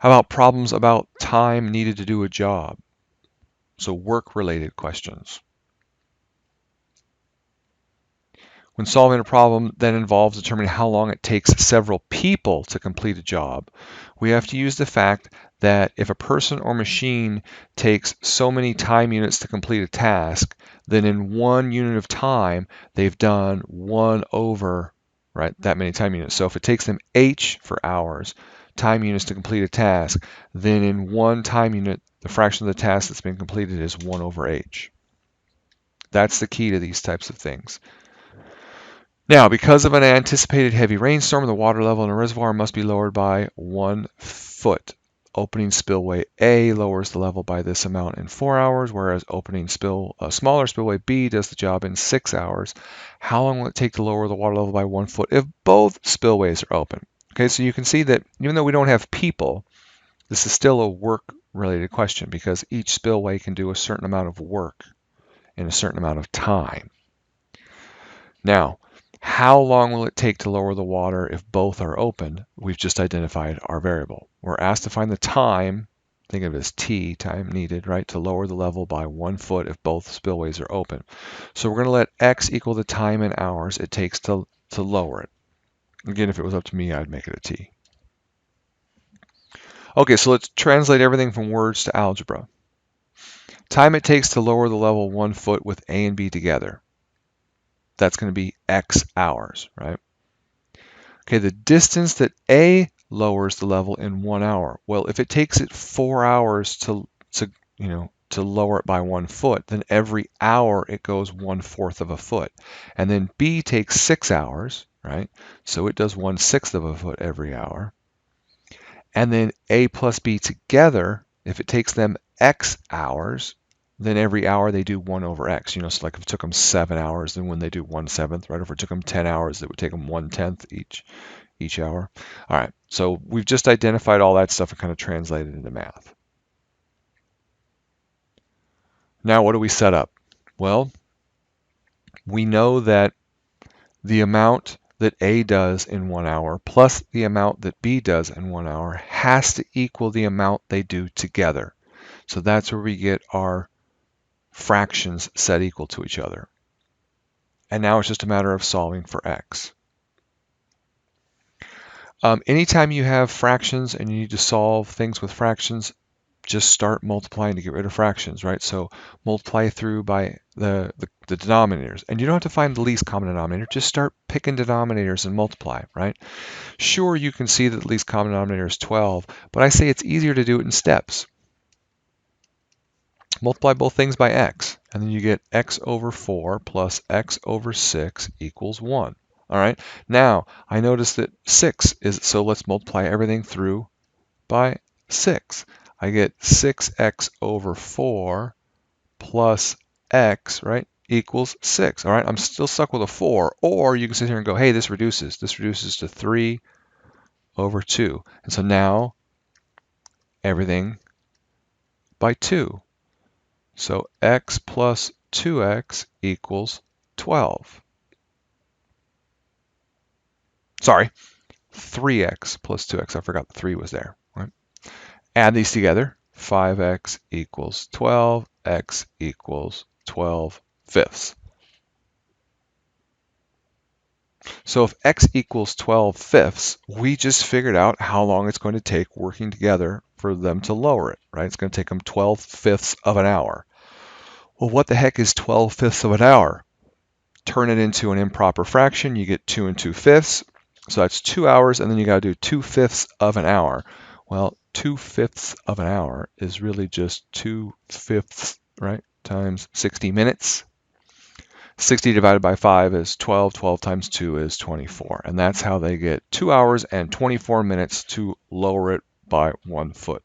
How about problems about time needed to do a job? So work-related questions. When solving a problem that involves determining how long it takes several people to complete a job, we have to use the fact that if a person or machine takes so many time units to complete a task, then in 1 unit of time, they've done 1 over, right, that many time units. So if it takes them h for hours, time units to complete a task, then in 1 time unit, the fraction of the task that's been completed is 1 over h. That's the key to these types of things. Now, because of an anticipated heavy rainstorm, the water level in a reservoir must be lowered by 1 foot. Opening spillway A lowers the level by this amount in 4 hours, whereas opening smaller spillway B does the job in 6 hours. How long will it take to lower the water level by 1 foot if both spillways are open? Okay, so you can see that even though we don't have people, this is still a work-related question because each spillway can do a certain amount of work in a certain amount of time. Now, how long will it take to lower the water if both are open? We've just identified our variable. We're asked to find the time, think of it as t, time needed, right, to lower the level by 1 foot if both spillways are open. So we're going to let x equal the time in hours it takes to lower it. Again, if it was up to me, I'd make it a t. Okay, so let's translate everything from words to algebra. Time it takes to lower the level 1 foot with A and B together. That's going to be x hours, right? Okay, the distance that A lowers the level in 1 hour. Well, if it takes it 4 hours to lower it by 1 foot, then every hour it goes 1/4 of a foot. And then B takes 6 hours, right? So it does 1/6 of a foot every hour. And then A plus B together, if it takes them X hours, then every hour they do 1 over X. So like if it took them 7 hours, then when they do 1/7, right? If it took them 10 hours, it would take them 1/10 each hour. All right, so we've just identified all that stuff and kind of translated it into math. Now what do we set up? Well, we know that the amount that A does in 1 hour plus the amount that B does in 1 hour has to equal the amount they do together. So that's where we get our fractions set equal to each other. And now it's just a matter of solving for x. Anytime you have fractions and you need to solve things with fractions, just start multiplying to get rid of fractions, right? So multiply through by the denominators. And you don't have to find the least common denominator. Just start picking denominators and multiply, right? Sure, you can see that the least common denominator is 12, but I say it's easier to do it in steps. Multiply both things by x, and then you get x over 4 plus x over 6 equals 1. All right, now I notice that 6 is, so let's multiply everything through by 6. I get 6x over 4 plus x, right, equals 6. All right, I'm still stuck with a 4, or you can sit here and go, hey, this reduces. This reduces to 3 over 2. And so now everything by 2. So x plus 2x equals 12. Sorry, 3x plus 2x. I forgot the 3 was there. Right? Add these together. 5x equals 12. X equals 12/5. So if x equals 12/5, we just figured out how long it's going to take working together for them to lower it, right? It's going to take them 12/5 of an hour. Well, what the heck is 12/5 of an hour? Turn it into an improper fraction, you get 2 2/5. So that's 2 hours, and then you got to do 2/5 of an hour. Well, 2/5 of an hour is really just 2/5, right, times 60 minutes. 60 divided by 5 is 12. 12 times 2 is 24. And that's how they get 2 hours and 24 minutes to lower it by 1 foot.